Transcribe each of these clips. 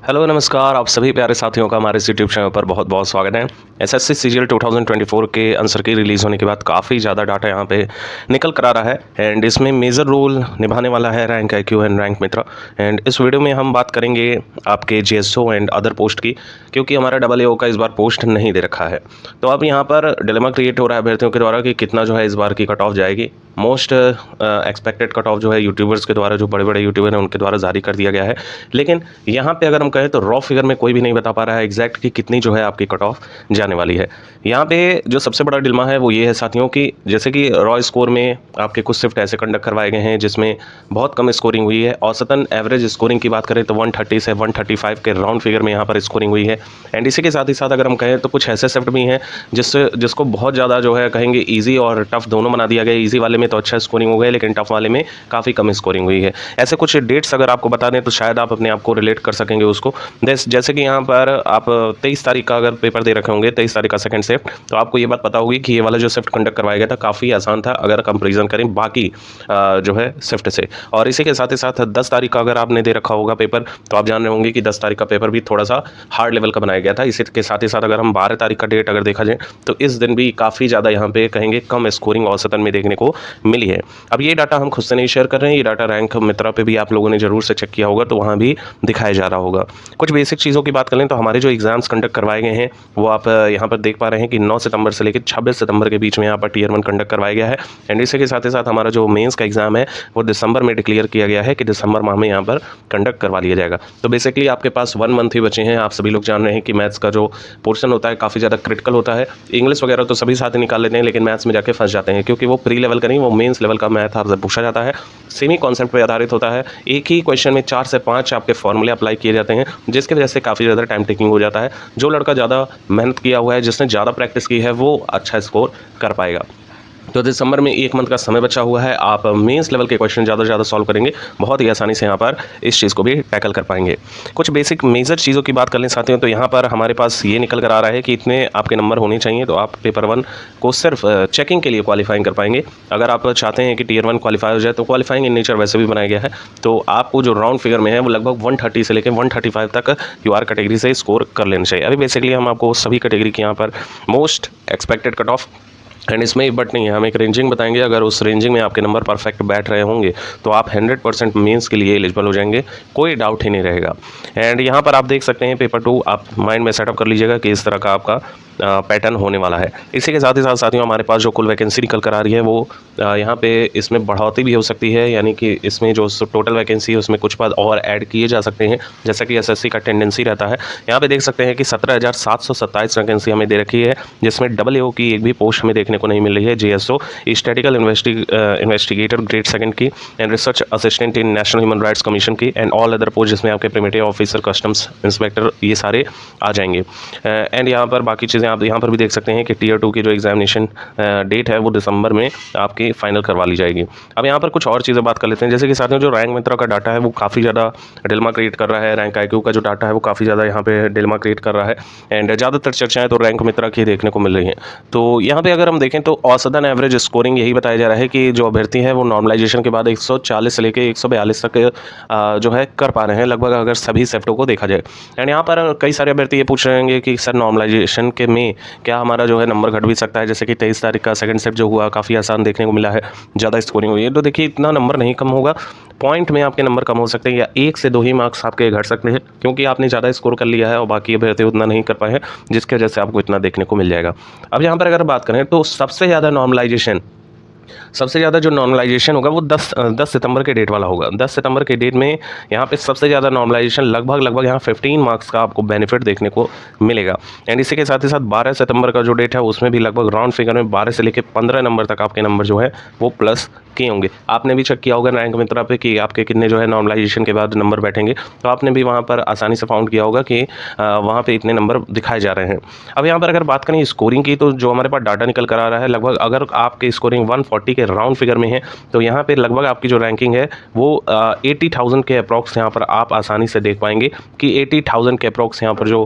Hello नमस्कार, आप सभी प्यारे साथियों का हमारे इस यूट्यूब चैनल पर बहुत बहुत स्वागत है। एसएससी सीजीएल 2024 के आंसर की रिलीज़ होने के बाद काफ़ी ज़्यादा डाटा यहाँ पे निकल कर आ रहा है एंड इसमें मेजर रोल निभाने वाला है rank IQ and rank Mitra. And इस वीडियो में हम बात करेंगे आपके जेएसओ एंड अदर पोस्ट की, क्योंकि हमारा AAO का इस बार पोस्ट नहीं दे रखा है। तो अब यहाँ पर डिलेमा क्रिएट हो रहा है अभ्यर्थियों के द्वारा कि कितना जो है इस बार की कट ऑफ जाएगी। मोस्ट एक्सपेक्टेड कट ऑफ जो है यूट्यूबर्स के द्वारा, जो बड़े बड़े यूट्यूबर हैं उनके द्वारा जारी कर दिया गया है। लेकिन यहाँ पे अगर हम कहें तो रॉ फिगर में कोई भी नहीं बता पा रहा है एग्जैक्ट कि कितनी जो है आपकी कट ऑफ जाने वाली है। यहाँ पे जो सबसे बड़ा डिलेमा है वो ये है साथियों कि जैसे कि रॉ स्कोर में आपके कुछ शिफ्ट ऐसे कंडक्ट करवाए गए हैं जिसमें बहुत कम स्कोरिंग हुई है। औसतन एवरेज स्कोरिंग की बात करें तो 130 से 135 के राउंड फिगर में यहाँ पर स्कोरिंग हुई है। एंड इसी के साथ ही साथ अगर हम कहें तो कुछ ऐसे शिफ्ट भी हैं जिसको बहुत ज़्यादा जो है कहेंगे ईजी और टफ दोनों बना दिया गया। ईजी वाले में तो अच्छा स्कोरिंग हो गया, लेकिन टफ वाले में काफ़ी कम स्कोरिंग हुई है। ऐसे कुछ डेट्स अगर आपको बता दें तो शायद आप अपने आप को रिलेट कर सकेंगे उसको। जैसे कि यहाँ पर आप 23 तारीख का अगर पेपर दे रखे होंगे, 23 तारीख का सेकंड शिफ्ट, तो आपको ये बात पता होगी कि ये वाला जो शिफ्ट कंडक्ट करवाया गया था काफ़ी आसान था अगर कंपेरिजन करें बाकी जो है शिफ्ट से। और इसी के साथ ही साथ 10 तारीख का अगर आपने दे रखा होगा पेपर, तो आप जान रहे होंगे कि 10 तारीख का पेपर भी थोड़ा सा हार्ड लेवल का बनाया गया था। इसी के साथ ही साथ अगर हम 12 तारीख का डेट अगर देखा जाए तो इस दिन भी काफ़ी ज़्यादा यहाँ पे कहेंगे कम स्कोरिंग औसतन में देखने को मिली है। अब ये डाटा हम खुद से नहीं शेयर कर रहे हैं, ये डाटा रैंक मित्रा पे भी आप लोगों ने जरूर से चेक किया होगा, तो वहाँ भी दिखाया जा रहा होगा। कुछ बेसिक चीज़ों की बात करें तो हमारे जो एग्जाम्स कंडक्ट करवाए गए हैं वो आप यहाँ पर देख पा रहे हैं कि 9 सितंबर से लेकर 26 सितंबर के बीच में यहाँ पर Tier 1 कंडक्ट करवाया गया है। एंड इसी के साथ ही साथ हमारा जो मेंस का एग्जाम है वो दिसंबर में डिक्लेयर किया गया है कि दिसंबर माह में यहाँ पर कंडक्ट करवा लिया जाएगा। तो बेसिकली आपके पास 1 मंथ ही बचे हैं। आप सभी लोग जान रहे हैं कि मैथ्स का जो पोर्शन होता है काफ़ी ज़्यादा क्रिटिकल होता है। इंग्लिश वगैरह तो सभी साथ ही निकाल लेते हैं, लेकिन मैथ्स में जाके फंस जाते हैं, क्योंकि वो प्री लेवल का नहीं, वो मेंस लेवल का मैथ आपसे पूछा जाता है। सेमी कॉन्सेप्ट पर आधारित होता है। एक ही क्वेश्चन में 4 से 5 आपके फॉर्मूले अप्लाई किए जाते हैं, जिसकी वजह से काफ़ी ज़्यादा टाइम टेकिंग हो जाता है। जो लड़का ज़्यादा मेहनत किया हुआ है, जिसने ज़्यादा प्रैक्टिस की है, वो अच्छा स्कोर कर पाएगा। तो दिसंबर में 1 मंथ का समय बचा हुआ है। आप मेंस लेवल के क्वेश्चन ज़्यादा से ज़्यादा सॉल्व करेंगे, बहुत ही आसानी से यहाँ पर इस चीज़ को भी टैकल कर पाएंगे। कुछ बेसिक मेजर चीज़ों की बात कर लें साथियों, तो यहाँ पर हमारे पास ये निकल कर आ रहा है कि इतने आपके नंबर होने चाहिए तो आप पेपर 1 को सिर्फ चेकिंग के लिए क्वालिफाइंग कर पाएंगे। अगर आप चाहते हैं कि Tier 1 क्वालिफाई हो जाए तो क्वालिफाइंग इन नेचर वैसे भी बनाया गया है। तो आपको जो राउंड फिगर में है वो लगभग 130 से लेकर 135 तक UR कैटेगरी से स्कोर कर लेना चाहिए। अभी बेसिकली हम आपको सभी कैटेगरी के यहाँ पर most expected cut off and इसमें एक बट नहीं है, हम एक रेंजिंग बताएंगे। अगर उस रेंजिंग में आपके नंबर परफेक्ट बैठ रहे होंगे तो आप 100% मेंस के लिए एलिजिबल हो जाएंगे, कोई डाउट ही नहीं रहेगा। एंड यहाँ पर आप देख सकते हैं पेपर 2 आप माइंड में सेटअप कर लीजिएगा कि इस तरह का आपका पैटर्न होने वाला है। इसी के साथ ही साथ साथियों हमारे पास जो कुल वैकेंसी निकल कर आ रही है वो यहाँ पे इसमें बढ़ोतरी भी हो सकती है, यानी कि इसमें जो टोटल वैकेंसी है उसमें कुछ पद और ऐड किए जा सकते हैं, जैसा कि एसएससी का टेंडेंसी रहता है। यहाँ पे देख सकते हैं कि 17,727 वैकेंसी हमें दे रखी है, जिसमें AAO की एक भी पोस्ट हमें देखने को नहीं मिल रही है। जेएसओ स्टैटिकल इन्वेस्टिगेटर ग्रेड 2 की and research assistant in national human rights commission की एंड ऑल अदर पोस्ट जिसमें आपके प्रिमेटिव ऑफिसर, कस्टम्स इंस्पेक्टर, ये सारे आ जाएंगे। एंड यहाँ पर बाकी चीज़ें आप यहाँ पर भी देख सकते हैं कि Tier 2 की जो एग्जामिनेशन डेट है वो दिसंबर में आपकी फाइनल करवा ली जाएगी। अब यहाँ पर कुछ और चीज़ें बात कर लेते हैं, जैसे कि साथियों जो रैंक मित्रा का डाटा है वो काफ़ी ज़्यादा डिलेमा क्रिएट कर रहा है। रैंक आईक्यू का जो डाटा है वो काफ़ी ज़्यादा यहाँ पे डिलेमा क्रिएट कर रहा है एंड ज़्यादातर चर्चाएं तो रैंक मित्रा की देखने को मिल रही हैं। तो यहाँ पे अगर हम देखें तो औसतन एवरेज स्कोरिंग यही बताया जा रहा है कि जो अभ्यर्थी है वो नॉर्मलाइजेशन के बाद 140 से लेकर 142 तक जो है कर पा रहे हैं लगभग, अगर सभी सेफ्टों को देखा जाए। एंड यहाँ पर कई सारे अभ्यर्थी ये पूछ रहे होंगे कि सर नॉर्मलाइजेशन के में क्या हमारा जो है नंबर घट भी सकता है, जैसे कि 23 तारीख का सेकंड शिफ्ट जो हुआ काफ़ी आसान देखने को मिला है, ज़्यादा स्कोरिंग हुई है। तो देखिए इतना नंबर नहीं कम होगा, पॉइंट में आपके नंबर कम हो सकते हैं या 1 से 2 ही मार्क्स आपके घट सकते हैं, क्योंकि आपने ज़्यादा स्कोर कर लिया है और बाकी अभ्यर्थी उतना नहीं कर पाए हैं, जिसकी वजह से आपको इतना देखने को मिल जाएगा। अब यहाँ पर अगर बात करें तो सबसे ज़्यादा जो नॉर्मलाइजेशन होगा वो 10 सितंबर के डेट वाला होगा। 10 सितंबर के डेट में यहाँ पे सबसे ज़्यादा नॉर्मलाइजेशन लगभग यहाँ 15 मार्क्स का आपको बेनिफिट देखने को मिलेगा। एंड इसी के साथ ही साथ 12 सितंबर का जो डेट है उसमें भी लगभग राउंड फिगर में 12 से लेकर 15 नंबर तक आपके नंबर जो है वो प्लस किए होंगे। आपने भी चेक किया होगा रैंक मित्रा पे कि आपके कितने जो है नॉर्मलाइजेशन के बाद नंबर बैठेंगे, तो आपने भी वहाँ पर आसानी से फाउंड किया होगा कि वहाँ पे इतने नंबर दिखाए जा रहे हैं। अब यहाँ पर अगर बात करें स्कोरिंग की, तो जो हमारे पास डाटा निकल कर आ रहा है लगभग अगर आपके स्कोरिंग 140 के राउंड फिगर में है तो यहाँ पे लगभग आपकी जो रैंकिंग है वो 80,000 के अप्रॉक्स यहाँ पर आप आसानी से देख पाएंगे कि 80,000 के अप्रॉक्स यहाँ पर जो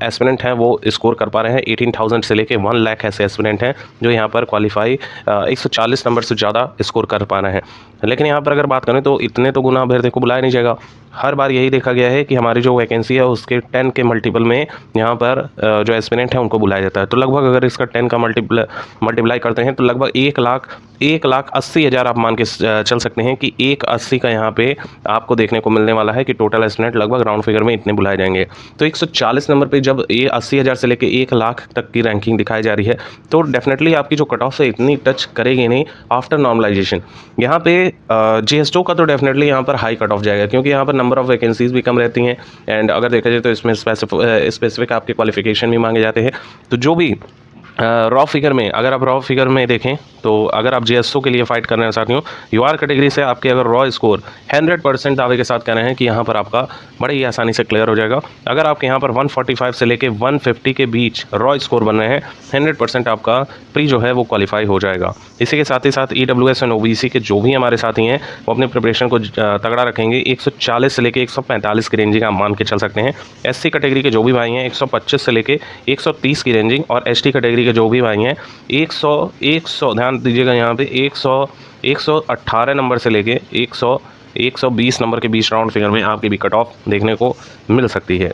एस्पिरेंट हैं वो स्कोर कर पा रहे हैं। 18,000 से लेके 1 लाख ऐसे एस्पिरेंट हैं जो यहाँ पर क्वालिफाई 140 नंबर से ज़्यादा स्कोर कर पा रहे हैं। लेकिन यहाँ पर अगर बात करें तो इतने तो गुना अभ्यर्थी को बुलाया नहीं जाएगा। हर बार यही देखा गया है कि हमारी जो वैकेंसी है उसके 10 के मल्टीपल में यहाँ पर जो एस्पिरेंट है उनको बुलाया जाता है। तो लगभग अगर इसका 10 का मल्टीप्लाई करते हैं तो लगभग 1,80,000 आप मान के चल सकते हैं कि 1,80 का यहाँ पे आपको देखने को मिलने वाला है कि टोटल एस्पिरेंट लगभग राउंड फिगर में इतने बुलाए जाएंगे। तो 140 नंबर पे जब ये 80,000 से लेकर 1,00,000 तक की रैंकिंग दिखाई जा रही है तो डेफिनेटली आपकी जो कट ऑफ है इतनी टच करेगी नहीं आफ्टर नॉर्मलाइजेशन। यहाँ पे GS2 का तो डेफिनेटली यहाँ पर हाई कट ऑफ जाएगा, क्योंकि यहाँ पर नंबर ऑफ वैकेंसीज भी कम रहती हैं एंड अगर देखा जाए तो इसमें स्पेसिफिक आपके क्वालिफिकेशन भी मांगे जाते हैं। तो जो भी रॉ फिगर में, अगर आप रॉ फिगर में देखें तो अगर आप GS2 के लिए फाइट कर रहे हैं साथियों, UR कैटेगरी से आपके अगर रॉ स्कोर 100% दावे के साथ कह रहे हैं कि यहाँ पर आपका बड़े ही आसानी से क्लियर हो जाएगा। अगर आपके यहाँ पर 145 से लेके 150 के बीच रॉ स्कोर बन रहे हैं 100% आपका प्री जो है वो क्वालिफाई हो जाएगा। इसी के साथ ही साथ EWS एंड OBC के जो भी हमारे साथी हैं वो अपनी प्रिपरेशन को तगड़ा रखेंगे। 140 से लेके 145 की रेंजिंग आप मान के चल सकते हैं। SC कैटेगरी के जो भी भाई हैं 125 से लेके 130 की रेंजिंग, और ST कैटेगरी के जो भी भाई हैं 100 ध्यान दीजिएगा यहाँ पे 118 नंबर से लेके 120 नंबर के बीच राउंड फिगर में आपकी भी कट ऑफ देखने को मिल सकती है।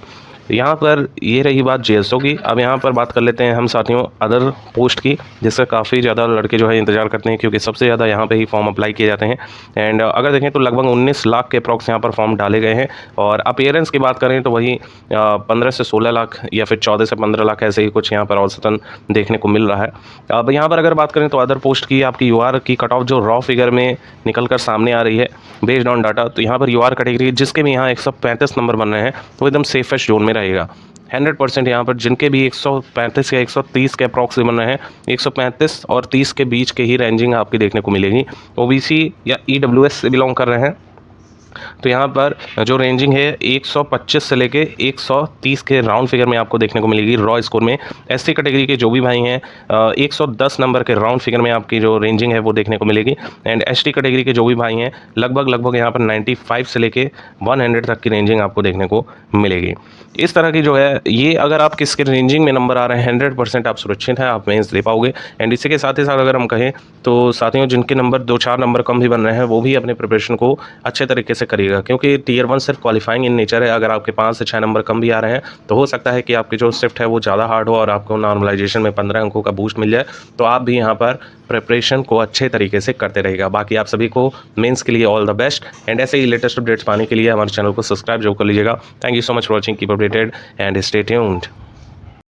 यहाँ पर ये रही बात GS2 की। अब यहाँ पर बात कर लेते हैं हम साथियों अदर पोस्ट की, जिससे काफ़ी ज़्यादा लड़के जो है इंतजार करते हैं, क्योंकि सबसे ज़्यादा यहाँ पे ही फॉर्म अप्लाई किए जाते हैं। एंड अगर देखें तो लगभग 19 लाख के अप्रॉक्स यहाँ पर फॉर्म डाले गए हैं, और अपीयरेंस की बात करें तो वही 15 से 16 लाख या फिर 14 से 15 लाख ऐसे ही कुछ यहाँ पर औसतन देखने को मिल रहा है। अब यहाँ पर अगर बात करें तो अदर पोस्ट की आपकी UR की कट ऑफ जो रॉ फिगर में निकल कर सामने आ रही है बेस्ड ऑन डाटा, तो यहाँ पर UR कैटेगरी जिसके भी यहाँ 135 नंबर बन रहे हैं तो एकदम सेफेस्ट जोन में रहेगा। 100% यहाँ पर जिनके भी 135 या 130 के अप्रॉक्स बन रहे हैं 135 और 30 के बीच के ही रेंजिंग आपकी देखने को मिलेगी। OBC या EWS से बिलोंग कर रहे हैं तो यहाँ पर जो रेंजिंग है 125 से लेके 130 के राउंड फिगर में आपको देखने को मिलेगी रॉ स्कोर में। SC कैटेगरी के जो भी भाई हैं 110 नंबर के राउंड फिगर में आपकी जो रेंजिंग है वो देखने को मिलेगी। एंड ST कैटेगरी के जो भी भाई हैं लगभग यहाँ पर 95 से लेके 100 तक की रेंजिंग आपको देखने को मिलेगी। इस तरह की जो है ये अगर आप किसके रेंजिंग में नंबर आ रहे हैं 100% आप सुरक्षित हैं, आप मेंस दे पाओगे। एंड इसी के साथ ही साथ अगर हम कहें तो साथियों जिनके नंबर 2-4 नंबर कम भी बन रहे हैं वो भी अपने प्रिपरेशन को अच्छे तरीके से करिएगा, क्योंकि Tier 1 सिर्फ क्वालिफाइंग इन नेचर है। अगर आपके 5 से 6 नंबर कम भी आ रहे हैं तो हो सकता है कि आपकी जो शिफ्ट है वो ज़्यादा हार्ड हो और आपको नॉर्मलाइजेशन में 15 अंकों का बूस्ट मिल जाए, तो आप भी यहाँ पर प्रिपरेशन को अच्छे तरीके से करते रहेगा। बाकी आप सभी को मेंस के लिए ऑल द बेस्ट, एंड ऐसे ही लेटेस्ट अपडेट्स पाने के लिए हमारे चैनल को सब्सक्राइब जरूर कर लीजिएगा। Thank you so much for watching, keep updated and stay tuned.